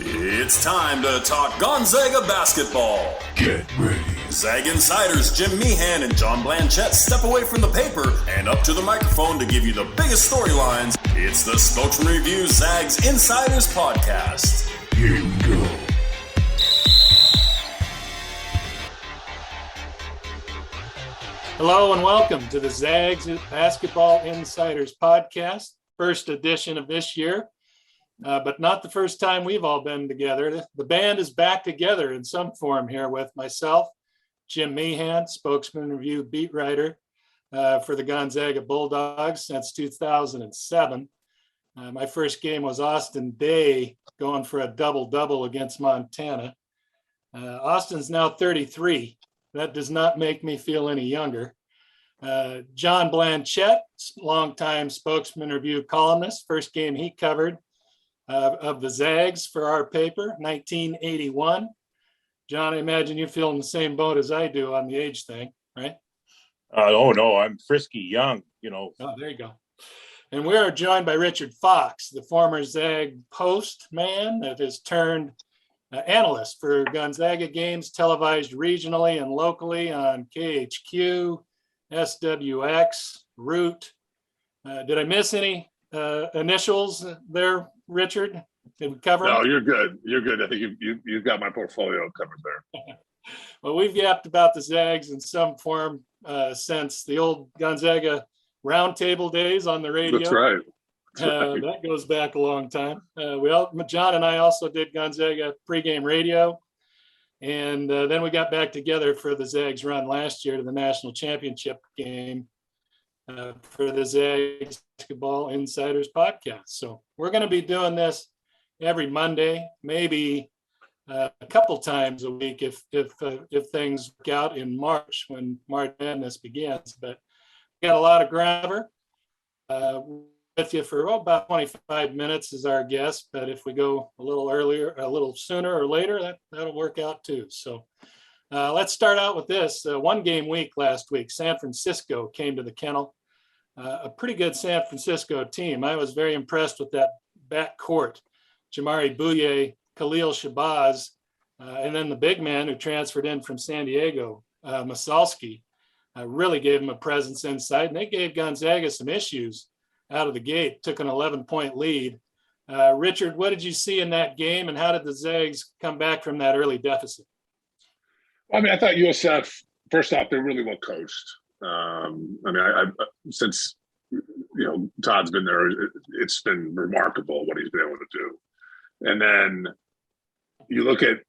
It's time to talk Gonzaga basketball. Get ready. Zag Insiders Jim Meehan and John Blanchett step away from the paper and up to the microphone to give you the biggest storylines. It's the Spokesman-Review Zags Insiders podcast. Here we go. Hello and welcome to the Zags Basketball Insiders podcast, first edition of this year. But not the first time we've all been together. The band is back together in some form here with myself, Jim Meehan, Spokesman-Review beat writer for the Gonzaga Bulldogs since 2007. My first game was Austin Day going for a double-double against Montana. Austin's now 33. That does not make me feel any younger. John Blanchett, longtime Spokesman-Review columnist, first game he covered of the Zags for our paper, 1981. John, I imagine you feel in the same boat as I do on the age thing, right? Oh, no, I'm frisky young, you know. Oh, there you go. And we are joined by Richard Fox, the former Zag postman that has turned analyst for Gonzaga games televised regionally and locally on KHQ, SWX, Root. Did I miss any initials there, Richard? Did we cover No, them? you're good. You're good. I think you've got my portfolio covered there. Well, we've yapped about the Zags in some form since the old Gonzaga roundtable days on the radio. That's right. That's right. That goes back a long time. John and I also did Gonzaga pregame radio. And then we got back together for the Zags run last year to the national championship game for the Zags Basketball Insiders podcast. So we're going to be doing this every Monday, maybe a couple times a week if things work out in March when March Madness begins. But we got a lot of ground with you for about 25 minutes as our guest. But if we go a little earlier, a little sooner or later, that'll work out too. So let's start out with this. One game week last week, San Francisco came to the Kennel. A pretty good San Francisco team. I was very impressed with that backcourt. Jamari Bouye, Khalil Shabazz, and then the big man who transferred in from San Diego, Masalski, really gave him a presence inside. And they gave Gonzaga some issues out of the gate, took an 11-point lead. Richard, what did you see in that game, and how did the Zags come back from that early deficit? I mean, I thought USF, first off, they're really well coached. I since Todd's been there, it's been remarkable what he's been able to do. And then you look at,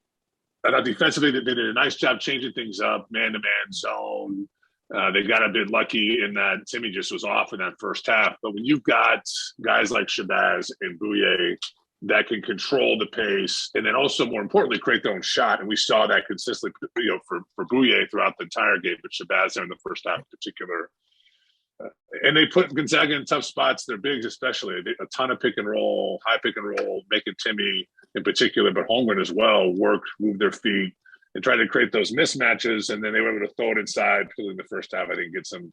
I thought defensively they did a nice job changing things up, man-to-man zone. They got a bit lucky in that Timmy just was off in that first half. But when you've got guys like Shabazz and Bouye that can control the pace, and then also more importantly create their own shot, and we saw that consistently, for Bouye throughout the entire game, but Shabazz there in the first half in particular. And they put Gonzaga in tough spots. Their bigs especially, a ton of pick and roll, high pick and roll, making Timmy in particular, but Holmgren as well, move their feet, and try to create those mismatches. And then they were able to throw it inside, particularly in the first half. I think get some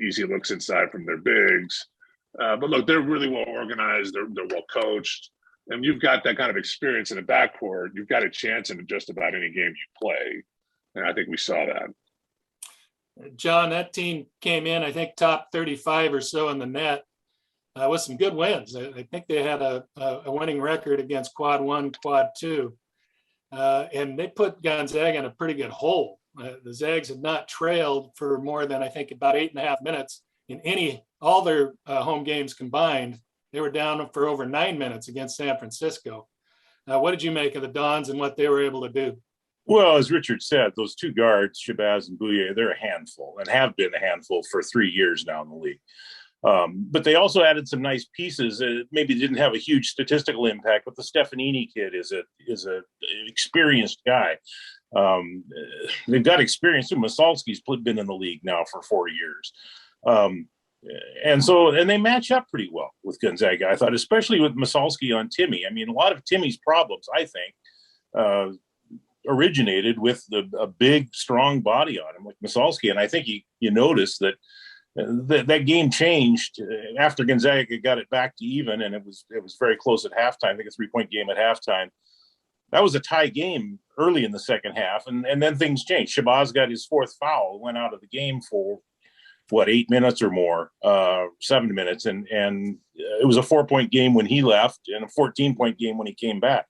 easy looks inside from their bigs. But look, they're really well organized. They're well coached. And you've got that kind of experience in the backcourt, you've got a chance in just about any game you play. And I think we saw that. John, that team came in, I think, top 35 or so in the net with some good wins. I think they had a winning record against Quad 1, Quad 2. And they put Gonzaga in a pretty good hole. The Zags had not trailed for more than, I think, about 8.5 minutes in all their home games combined. They were down for over 9 minutes against San Francisco. What did you make of the Dons and what they were able to do? Well, as Richard said, those two guards, Shabazz and Bouye, they're a handful and have been a handful for 3 years now in the league. But they also added some nice pieces. Maybe didn't have a huge statistical impact, but the Stefanini kid is a experienced guy. They've got experience too. Masalski's been in the league now for 4 years. And they match up pretty well with Gonzaga, I thought, especially with Masalski on Timmy. I mean, a lot of Timmy's problems, I think, originated with a big, strong body on him, like Masalski. And I think you noticed that that game changed after Gonzaga got it back to even, and it was very close at halftime. I think a 3-point game at halftime. that was a tie game early in the second half, and then things changed. Shabazz got his fourth foul, went out of the game for 8 minutes or more, 7 minutes, and it was a 4-point game when he left and a 14-point game when he came back.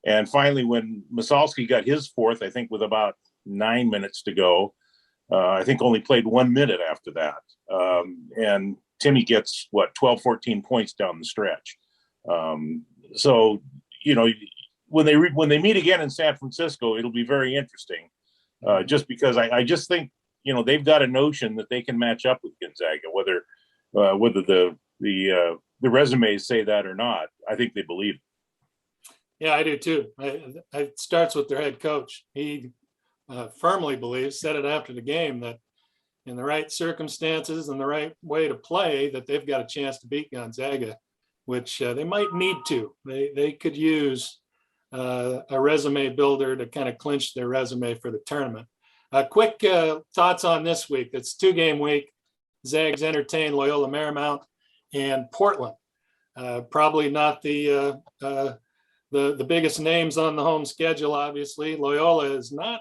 And finally, when Masalski got his fourth, I think with about 9 minutes to go, I think only played 1 minute after that. And Timmy gets 12, 14 points down the stretch. So, you know, when they meet again in San Francisco, it'll be very interesting. Just because I just think, you know, they've got a notion that they can match up with Gonzaga, whether the resumes say that or not. I think they believe it. Yeah, I do too. It starts with their head coach. He firmly believes, said it after the game, that in the right circumstances and the right way to play, that they've got a chance to beat Gonzaga, which they might need to. They could use a resume builder to kind of clinch their resume for the tournament. Quick thoughts on this week. It's 2-game week. Zags entertain Loyola Marymount and Portland. Probably not the biggest names on the home schedule, obviously. Loyola has not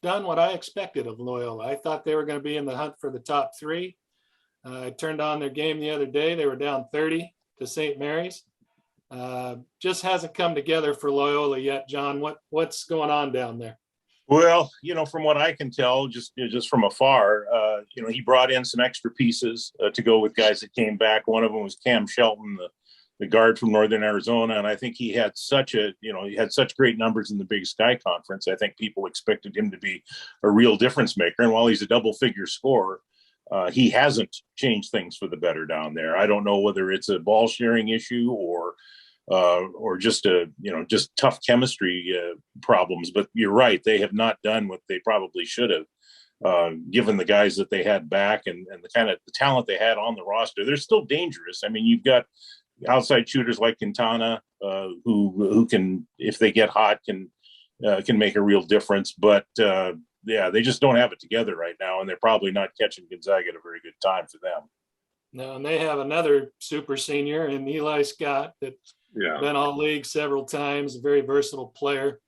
done what I expected of Loyola. I thought they were going to be in the hunt for the top 3. I turned on their game the other day. They were down 30 to St. Mary's. Just hasn't come together for Loyola yet. John, what's going on down there? Well, you know, from what I can tell, just from afar, you know, he brought in some extra pieces to go with guys that came back. One of them was Cam Shelton, the guard from Northern Arizona, and I think he had such great numbers in the Big Sky Conference. I think people expected him to be a real difference maker, and while he's a double-figure scorer, he hasn't changed things for the better down there. I don't know whether it's a ball sharing issue or just tough chemistry problems. But you're right; they have not done what they probably should have, given the guys that they had back and the kind of the talent they had on the roster. They're still dangerous. I mean, you've got outside shooters like Quintana, who can, if they get hot, can make a real difference. But yeah, they just don't have it together right now, and they're probably not catching Gonzaga at a very good time for them. No, and they have another super senior in Eli Scott that's been all league several times, a very versatile player.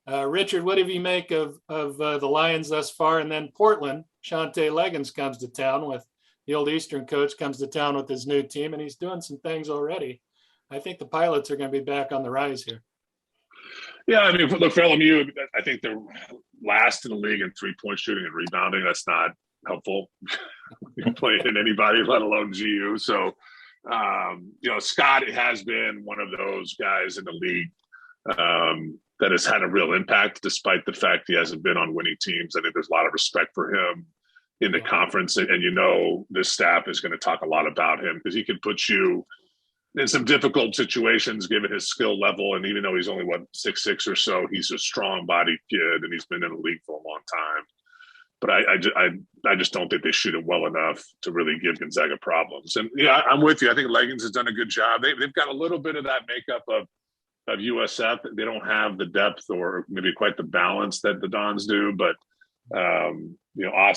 Richard, what do you make of the Lions thus far? And then Portland, Shante Leggins comes to town with the old Eastern coach, comes to town with his new team, and he's doing some things already. I think the Pilots are going to be back on the rise here. Yeah, I mean, look, for LMU, I think they're last in the league in 3-point shooting and rebounding. That's not helpful. You're playing in anybody, let alone GU. So, you know, Scott has been one of those guys in the league that has had a real impact, despite the fact he hasn't been on winning teams. I think there's a lot of respect for him in the conference. And you know, this staff is going to talk a lot about him because he can put you in some difficult situations given his skill level. And even though he's only 6'6" or so, he's a strong-bodied kid and he's been in the league for a long time. But I just don't think they shoot it well enough to really give Gonzaga problems. And yeah, I'm with you. I think Leggins has done a good job. They've got a little bit of that makeup of USF. They don't have the depth or maybe quite the balance that the Dons do. But you know,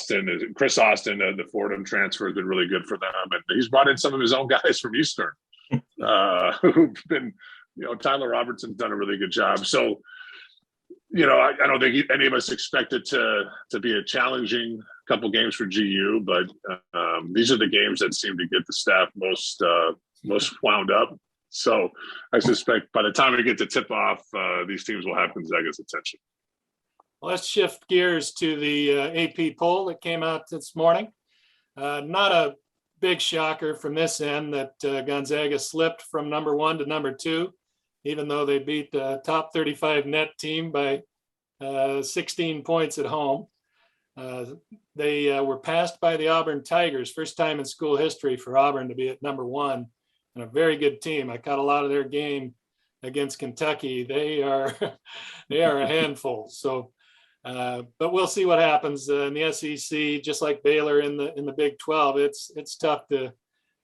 Chris Austin, the Fordham transfer has been really good for them, and he's brought in some of his own guys from Eastern who've been. You know, Tyler Robertson's done a really good job. So. You know, I don't think any of us expected to be a challenging couple games for GU, but these are the games that seem to get the staff most wound up. So I suspect by the time we get to tip off, these teams will have Gonzaga's attention. Well, let's shift gears to the AP poll that came out this morning. Not a big shocker from this end that Gonzaga slipped from number 1 to number 2. Even though they beat the top 35 net team by 16 points at home. They were passed by the Auburn Tigers, first time in school history for Auburn to be at number 1, and a very good team. I caught a lot of their game against Kentucky. They are a handful. So, but we'll see what happens in the SEC. Just like Baylor in the Big 12, it's tough to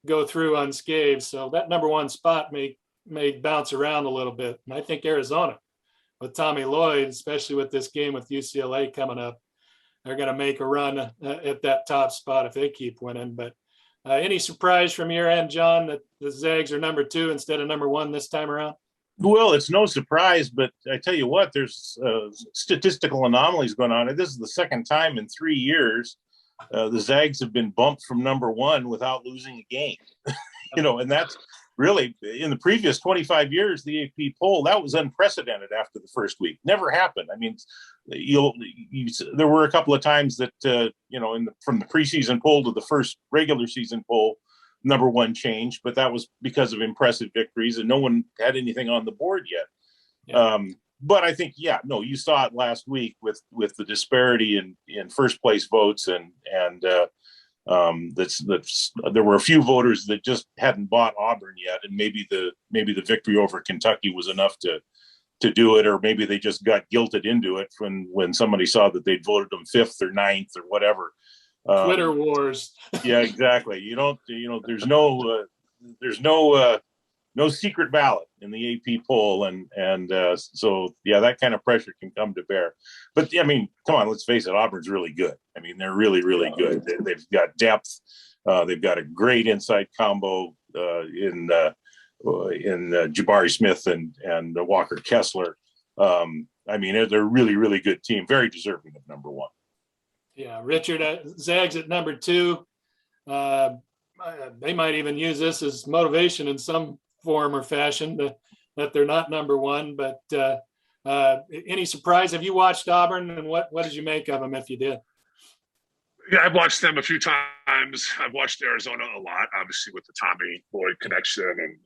go through unscathed. So that number 1 spot may bounce around a little bit. And I think Arizona with Tommy Lloyd, especially with this game with UCLA coming up, they're going to make a run at that top spot if they keep winning. But any surprise from your end, John, that the Zags are number 2 instead of number 1 this time around? Well, it's no surprise, but I tell you what, there's statistical anomalies going on. This is the second time in 3 years the Zags have been bumped from number one without losing a game. And that's really, in the previous 25 years, the AP poll, that was unprecedented after the first week. Never happened. I mean, there were a couple of times that, from the preseason poll to the first regular season poll, number one changed, but that was because of impressive victories and no one had anything on the board yet. Yeah. But I think, you saw it last week with the disparity in first place votes and there were a few voters that just hadn't bought Auburn yet, and maybe the victory over Kentucky was enough to do it, or maybe they just got guilted into it when somebody saw that they'd voted them fifth or ninth or whatever. Twitter wars. Yeah, exactly. There's no secret ballot in the AP poll, and so that kind of pressure can come to bear. But I mean, come on, let's face it, Auburn's really good. I mean, they're really, really good. They've got depth. They've got a great inside combo in Jabari Smith and Walker Kessler. I mean, they're a really, really good team. Very deserving of number one. Yeah, Richard, Zags at number two. They might even use this as motivation in some form or fashion that they're not number one. But any surprise? Have you watched Auburn, and what did you make of them if you did? Yeah, I've watched them a few times. I've watched Arizona a lot, obviously with the Tommy Boyd connection. And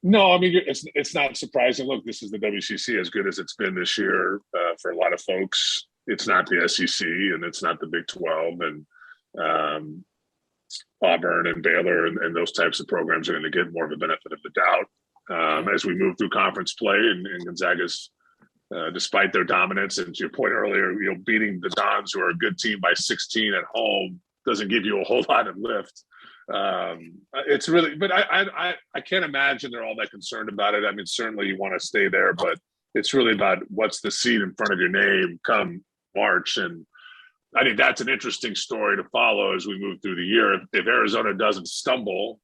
no, I mean, it's not surprising. Look, this is the WCC, as good as it's been this year for a lot of folks. It's not the SEC and it's not the Big 12, and Auburn and Baylor and those types of programs are going to get more of a benefit of the doubt as we move through conference play. And Gonzaga's, despite their dominance, and to your point earlier, beating the Dons, who are a good team, by 16 at home doesn't give you a whole lot of lift. It's really, but I can't imagine they're all that concerned about it. I mean, certainly you want to stay there, but it's really about what's the seed in front of your name come March. And I think that's an interesting story to follow as we move through the year. If Arizona doesn't stumble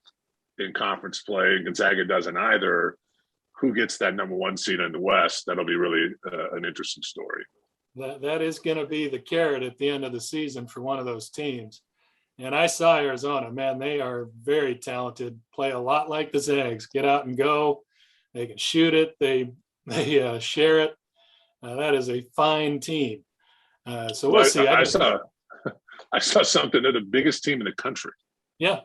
in conference play and Gonzaga doesn't either, who gets that number one seed in the West? That'll be really an interesting story. That is going to be the carrot at the end of the season for one of those teams. And I saw Arizona, man, they are very talented, play a lot like the Zags, get out and go. They can shoot it. They share it. That is a fine team. So we'll see. I saw something. They're the biggest team in the country. Yeah,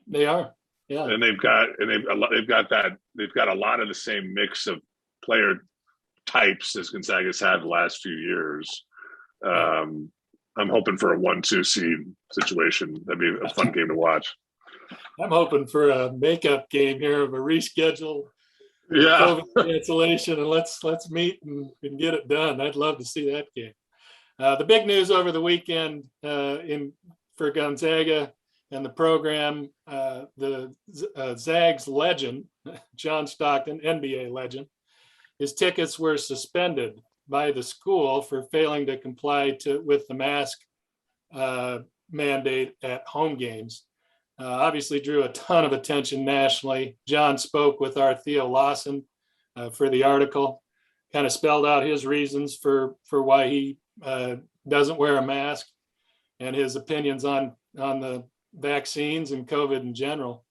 they are. Yeah, and they've got a lot of the same mix of player types as Gonzaga's had the last few years. I'm hoping for a 1-2 seed situation. That'd be a fun game to watch. I'm hoping for a makeup game here of a reschedule. Yeah, COVID cancellation, and let's meet and get it done. I'd love to see that game. The big news over the weekend for Gonzaga and the program, the Zags legend, John Stockton, NBA legend, his tickets were suspended by the school for failing to comply with the mask mandate at home games. Obviously drew a ton of attention nationally. John spoke with our Theo Lawson for the article, kind of spelled out his reasons for why he doesn't wear a mask and his opinions on the vaccines and COVID in general.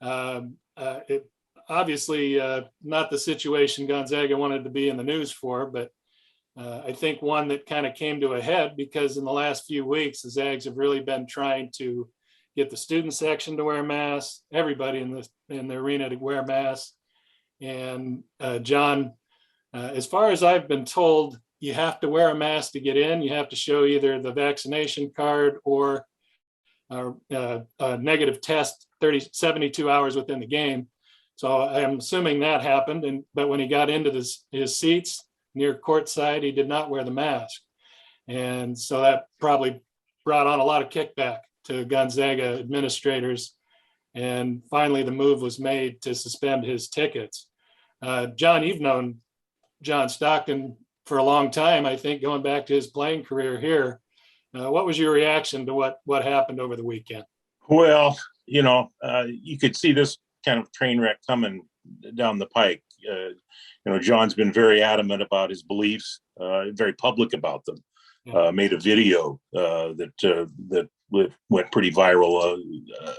It obviously not the situation Gonzaga wanted to be in the news for, but I think one that kind of came to a head because in the last few weeks, the Zags have really been trying to get the student section to wear masks, everybody in the arena to wear masks. And John, as far as I've been told, you have to wear a mask to get in. You have to show either the vaccination card or a negative test 72 hours within the game. So I'm assuming that happened. But when he got into his seats near courtside, he did not wear the mask. And so that probably brought on a lot of kickback to Gonzaga administrators. And finally, the move was made to suspend his tickets. John, you've known John Stockton for a long time, I think, going back to his playing career here. What was your reaction to what happened over the weekend? Well, you could see this kind of train wreck coming down the pike. John's been very adamant about his beliefs, very public about them. Made a video that went pretty viral,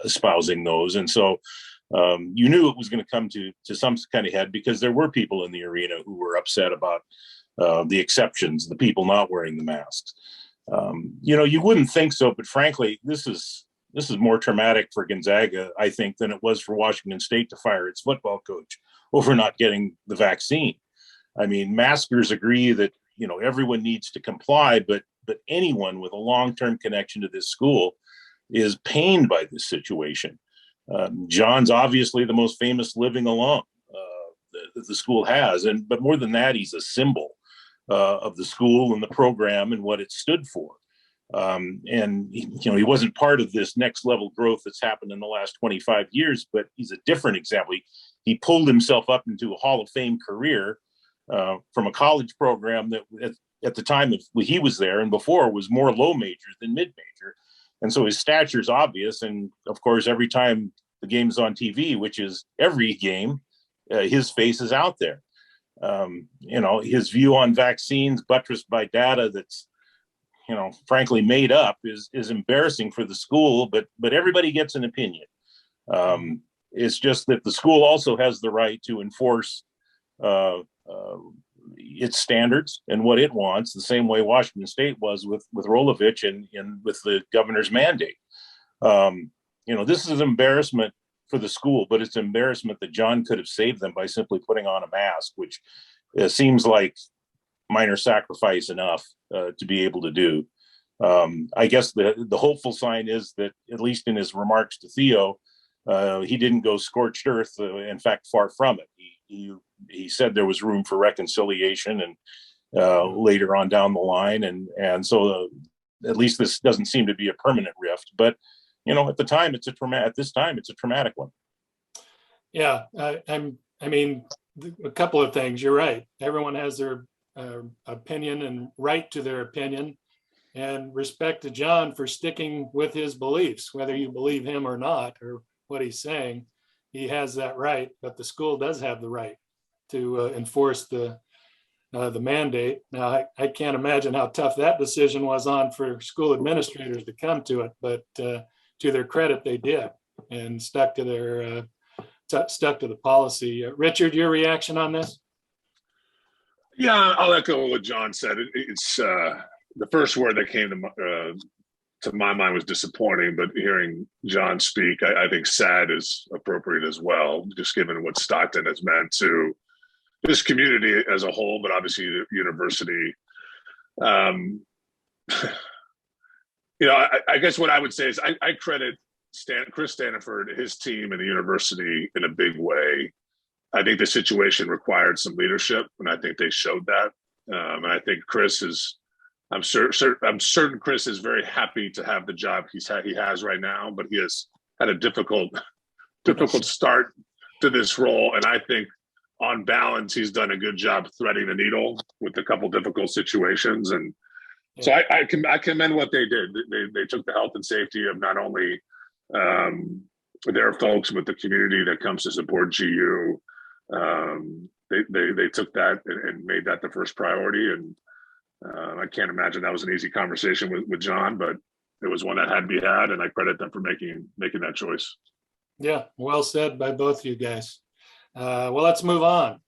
espousing those, and so you knew it was going to come to some kind of head, because there were people in the arena who were upset about the exceptions, the people not wearing the masks. You wouldn't think so, but frankly, this is more traumatic for Gonzaga, I think, than it was for Washington State to fire its football coach over not getting the vaccine. I mean, maskers agree that everyone needs to comply, but anyone with a long-term connection to this school is pained by this situation. John's obviously the most famous living alum that the school has, but more than that, he's a symbol of the school and the program and what it stood for. And he wasn't part of this next level growth that's happened in the last 25 years, but he's a different example. He pulled himself up into a Hall of Fame career from a college program that at the time he was there and before was more low major than mid major. And so his stature is obvious. And of course, every time the game's on TV, which is every game, his face is out there. His view on vaccines buttressed by data that's, frankly made up is embarrassing for the school, but everybody gets an opinion. It's just that the school also has the right to enforce its standards and what it wants, the same way Washington State was with Rolovich and with the governor's mandate. This is an embarrassment for the school, but it's embarrassment that John could have saved them by simply putting on a mask, which seems like minor sacrifice enough to be able to do. I guess the hopeful sign is that, at least in his remarks to Theo, he didn't go scorched earth. In fact, far from it. He said there was room for reconciliation and later on down the line, and so at least this doesn't seem to be a permanent rift. But at the time, it's a traumatic one. Yeah, I mean, a couple of things. You're right. Everyone has their opinion and right to their opinion, and respect to John for sticking with his beliefs, whether you believe him or not, or what he's saying. He has that right, but the school does have the right to enforce the mandate. Now, I can't imagine how tough that decision was for school administrators to come to it, but to their credit, they did and stuck to the policy. Richard, your reaction on this? Yeah, I'll echo what John said. It's the first word that came to my mind was disappointing, but hearing John speak, I think sad is appropriate as well, just given what Stockton has meant to this community as a whole, but obviously the university. I guess what I would say is I credit Chris Staniford, his team, and the university in a big way. I think the situation required some leadership, and I think they showed that. And I think I'm certain Chris is very happy to have the job he has right now, but he has had a difficult start to this role. And I think on balance, he's done a good job threading the needle with a couple difficult situations. And so I commend what they did. They took the health and safety of not only their folks, but the community that comes to support GU. They took that and made that the first priority. And I can't imagine that was an easy conversation with John, but it was one that had to be had, and I credit them for making that choice. Yeah, well said by both of you guys. Well, let's move on.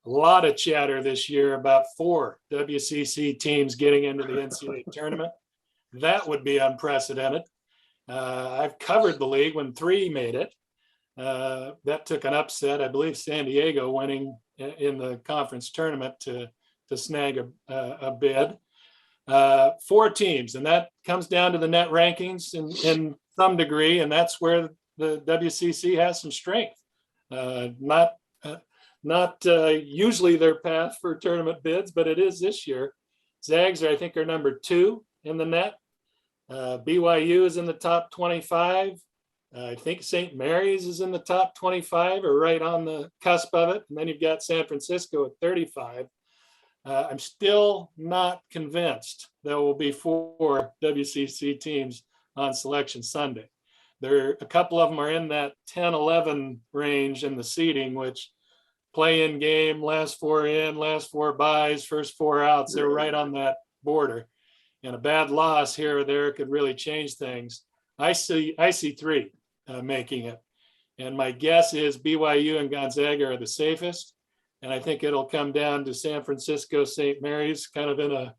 A lot of chatter this year about 4 WCC teams getting into the NCAA tournament. That would be unprecedented. I've covered the league when 3 made it. That took an upset. I believe San Diego winning in the conference tournament to snag a bid. 4 teams, and that comes down to the net rankings in some degree, and that's where the WCC has some strength. Not usually their path for tournament bids, but it is this year. Zags, I think, are number 2 in the net. BYU is in the top 25. I think St. Mary's is in the top 25 or right on the cusp of it. And then you've got San Francisco at 35. I'm still not convinced there will be 4 WCC teams on Selection Sunday. a couple of them are in that 10-11 range in the seeding, which play in game, last four in, last four buys, first four outs. They're right on that border. And a bad loss here or there could really change things. I see three making it. And my guess is BYU and Gonzaga are the safest. And I think it'll come down to San Francisco, St. Mary's, kind of in a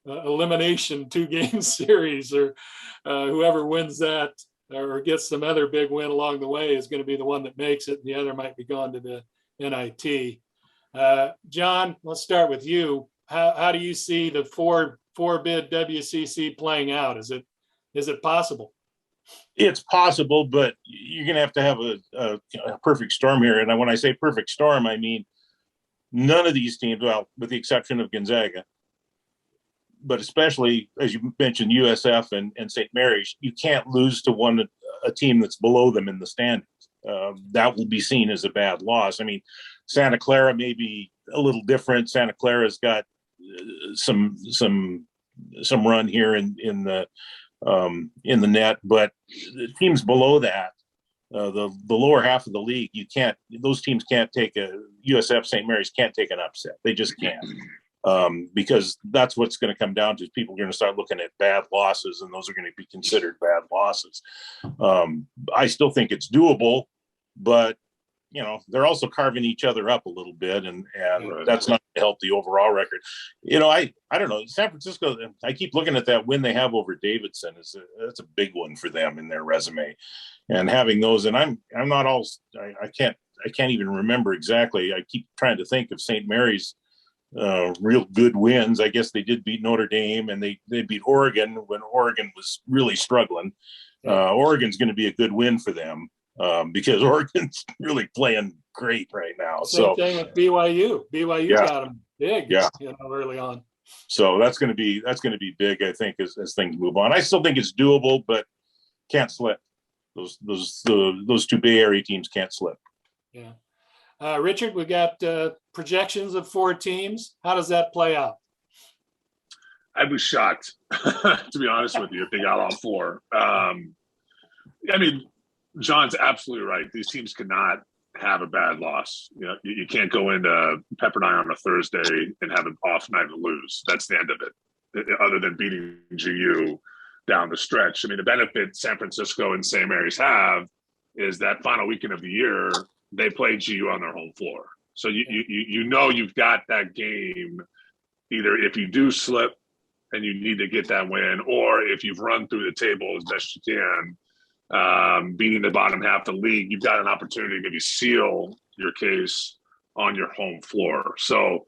elimination 2-game series, or whoever wins that or gets some other big win along the way is going to be the one that makes it. And the other might be going to the NIT. John, let's start with you. How do you see the four bid WCC playing out? Is it possible? It's possible, but you're going to have a perfect storm here. And when I say perfect storm, I mean none of these teams, well, with the exception of Gonzaga, but especially, as you mentioned, USF and St. Mary's, you can't lose to a team that's below them in the standings. That will be seen as a bad loss. I mean, Santa Clara may be a little different. Santa Clara's got some run here in the net, but the teams below that, the lower half of the league, those teams can't take USF, St. Mary's can't take an upset. They just can't. Because that's what's going to come down to. People are going to start looking at bad losses, and those are going to be considered bad losses. I still think it's doable, but they're also carving each other up a little bit, and that's not going to help the overall record. I don't know. San Francisco, I keep looking at that win they have over Davidson. That's a big one for them in their resume, and having those. And I can't even remember exactly. I keep trying to think of St. Mary's real good wins. I guess they did beat Notre Dame, and they beat Oregon when Oregon was really struggling. Oregon's going to be a good win for them because Oregon's really playing great right now. Same thing with BYU. BYU got them big, early on. So that's going to be big, I think, as things move on. I still think it's doable, but can't slip. Those two Bay Area teams can't slip. Yeah. Richard, we got projections of 4 teams. How does that play out? I'd be shocked, to be honest with you, if they got all 4. I mean, John's absolutely right. These teams cannot have a bad loss. You can't go into Pepperdine on a Thursday and have an off night and lose. That's the end of it, other than beating GU down the stretch. I mean, the benefit San Francisco and St. Mary's have is that final weekend of the year, they play GU on their home floor. So you've got that game, either if you do slip and you need to get that win, or if you've run through the table as best you can, beating the bottom half of the league, you've got an opportunity to maybe seal your case on your home floor. So,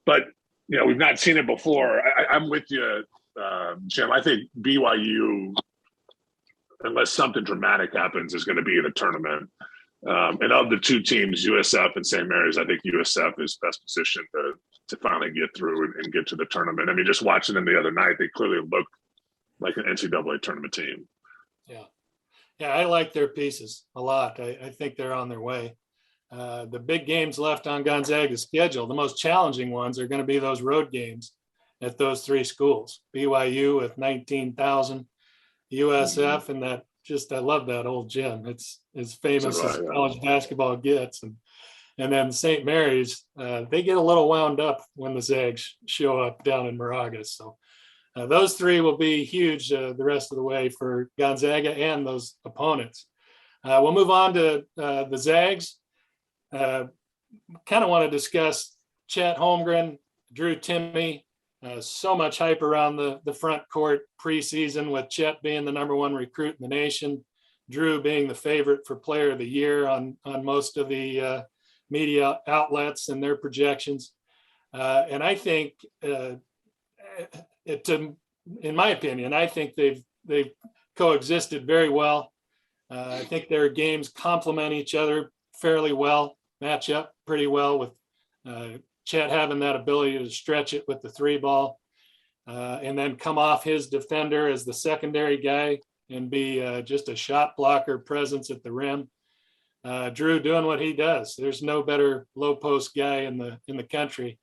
but, we've not seen it before. I'm with you, Jim. I think BYU, unless something dramatic happens, is going to be in the tournament. And of the 2 teams, USF and St. Mary's, I think USF is best positioned to finally get through and get to the tournament. I mean, just watching them the other night, they clearly look like an NCAA tournament team. Yeah, I like their pieces a lot. I think they're on their way. The big games left on Gonzaga's schedule, the most challenging ones are going to be those road games at those 3 schools. BYU with 19,000, USF, and that. I love that old gym. It's as famous as college basketball gets. And then St. Mary's, they get a little wound up when the Zags show up down in Moraga. So those 3 will be huge the rest of the way for Gonzaga and those opponents. We'll move on to the Zags. Kind of want to discuss Chet Holmgren, Drew Timme. So much hype around the front court preseason, with Chet being the #1 recruit in the nation, Drew being the favorite for player of the year on most of the media outlets and their projections. And I think, in my opinion, I think they've coexisted very well. I think their games complement each other fairly well, match up pretty well, with Chet having that ability to stretch it with the 3 ball and then come off his defender as the secondary guy and be just a shot blocker presence at the rim. Drew doing what he does. There's no better low post guy in the country.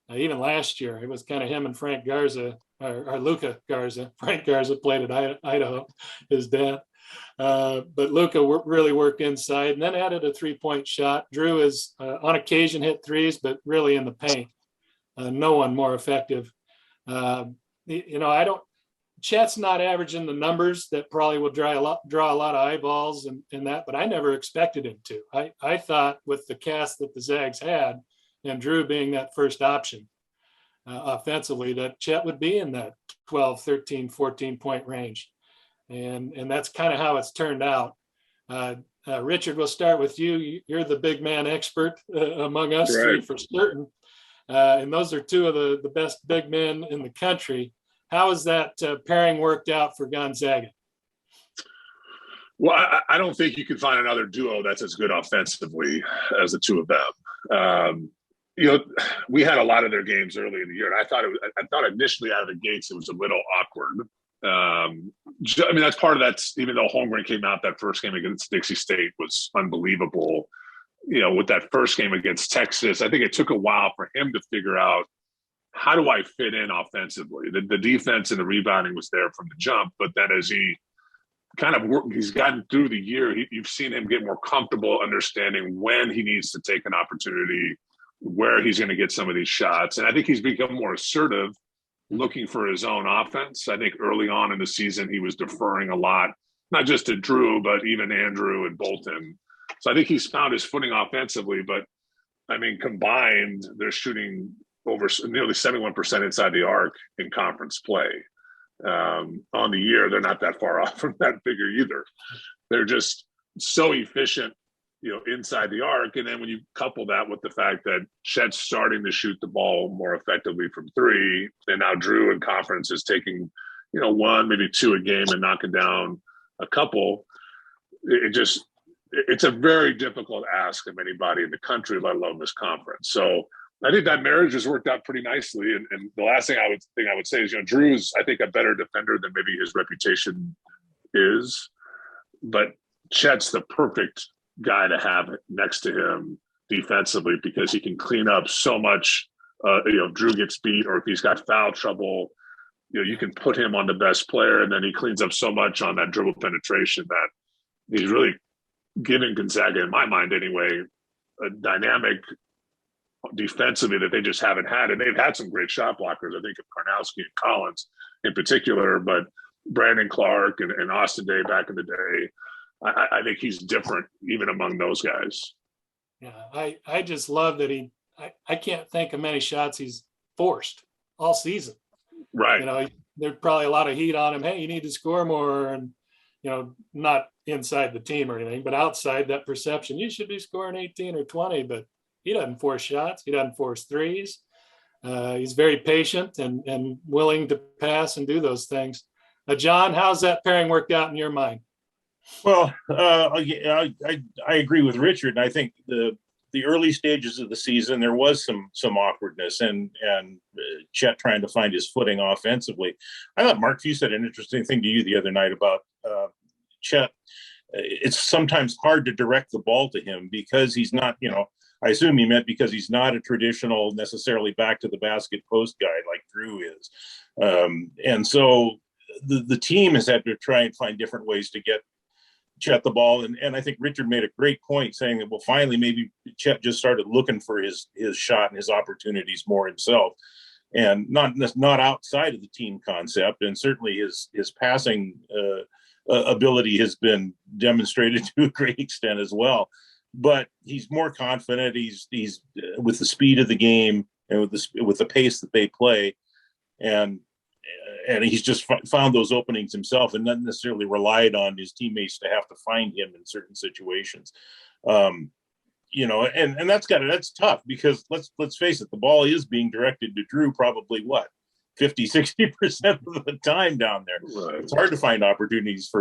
Even last year, it was kind of him and Frank Garza, or Luca Garza. Frank Garza played at Idaho, his dad. But Luka really worked inside and then added a 3-point shot. Drew is on occasion hit threes, but really in the paint. No one more effective. Chet's not averaging the numbers that probably will draw a lot of eyeballs and that, but I never expected him to. I thought with the cast that the Zags had and Drew being that first option offensively, that Chet would be in that 12, 13, 14 point range. And that's kind of how it's turned out. Richard, we'll start with you. You're the big man expert among us three for certain. And those are two of the best big men in the country. How has that pairing worked out for Gonzaga? Well, I don't think you can find another duo that's as good offensively as the two of them. We had a lot of their games early in the year, and I thought initially out of the gates it was a little awkward. That's part of that. Even though Holmgren came out, that first game against Dixie State was unbelievable. With that first game against Texas, I think it took a while for him to figure out, how do I fit in offensively? The defense and the rebounding was there from the jump, but then as he kind of he's gotten through the year, you've seen him get more comfortable understanding when he needs to take an opportunity, where he's going to get some of these shots. And I think he's become more assertive, looking for his own offense. I think early on in the season, he was deferring a lot, not just to Drew, but even Andrew and Bolton. So I think he's found his footing offensively, but combined, they're shooting over nearly 71% inside the arc in conference play. On the year, they're not that far off from that figure either. They're just so efficient, inside the arc. And then when you couple that with the fact that Chet's starting to shoot the ball more effectively from three, and now Drew in conference is taking, one, maybe two a game and knocking down a couple, it's a very difficult ask of anybody in the country, let alone this conference. So I think that marriage has worked out pretty nicely. And the last thing I would say is, Drew's, I think, a better defender than maybe his reputation is, but Chet's the perfect guy to have next to him defensively, because he can clean up so much. Drew gets beat, or if he's got foul trouble, you can put him on the best player, and then he cleans up so much on that dribble penetration that he's really giving Gonzaga, in my mind anyway, a dynamic defensively that they just haven't had. And they've had some great shot blockers, I think, of Karnowski and Collins in particular, but Brandon Clark and Austin Day back in the day, I think he's different even among those guys. Yeah, I just love that I can't think of many shots he's forced all season. Right. There's probably a lot of heat on him. Hey, you need to score more, and not inside the team or anything, but outside that perception, you should be scoring 18 or 20, but he doesn't force shots. He doesn't force threes. He's very patient and willing to pass and do those things. John, how's that pairing worked out in your mind? Well, I agree with Richard. And I think the early stages of the season, there was some awkwardness and Chet trying to find his footing offensively. I thought Mark Few said an interesting thing to you the other night about Chet. It's sometimes hard to direct the ball to him because he's not, I assume he meant because he's not a traditional necessarily back to the basket post guy like Drew is. And so the team has had to try and find different ways to get Chet the ball. And I think Richard made a great point saying that, well, finally, maybe Chet just started looking for his shot and his opportunities more himself, and not outside of the team concept. And certainly his passing ability has been demonstrated to a great extent as well. But he's more confident. He's with the speed of the game and with the pace that they play, and he's just found those openings himself and not necessarily relied on his teammates to have to find him in certain situations. And that's tough because let's face it, the ball is being directed to Drew probably 50-60% of the time down there. Right. It's hard to find opportunities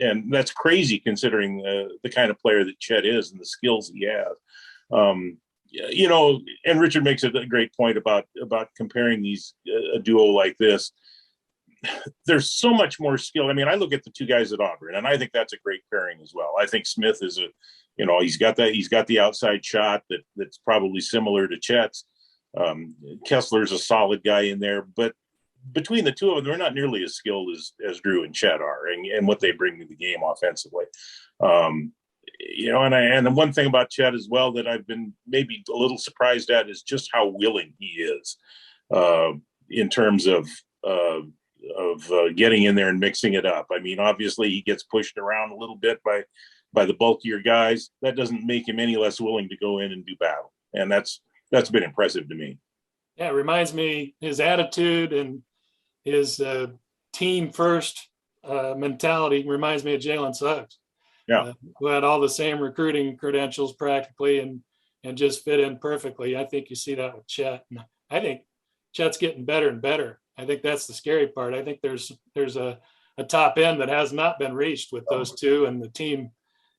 and that's crazy considering the kind of player that Chet is and the skills he has. And Richard makes a great point about comparing a duo like this. There's so much more skill. I mean, I look at the two guys at Auburn, and I think that's a great pairing as well. I think Smith is he's got the outside shot that's probably similar to Chet's. Kessler's a solid guy in there, but between the two of them, they're not nearly as skilled as Drew and Chet are, and what they bring to the game offensively. And the one thing about Chet as well that I've been maybe a little surprised at is just how willing he is in terms of getting in there and mixing it up. I mean, obviously he gets pushed around a little bit by the bulkier guys. That doesn't make him any less willing to go in and do battle. And that's been impressive to me. Yeah, it reminds me, his attitude and his team first mentality reminds me of Jalen Suggs. Yeah. Who had all the same recruiting credentials practically and just fit in perfectly. I think you see that with Chet. And I think Chet's getting better and better. I think that's the scary part. I think there's a top end that has not been reached with those two and the team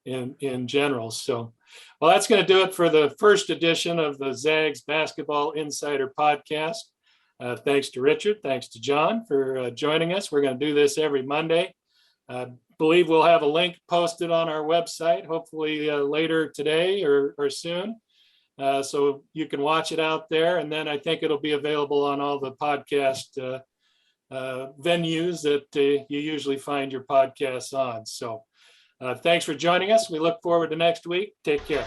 in general. So, well, that's going to do it for the first edition of the Zags Basketball Insider Podcast. Thanks to Richard. Thanks to John for joining us. We're going to do this every Monday. I believe we'll have a link posted on our website, hopefully later today or soon. So you can watch it out there. And then I think it'll be available on all the podcast venues that you usually find your podcasts on. So thanks for joining us. We look forward to next week. Take care.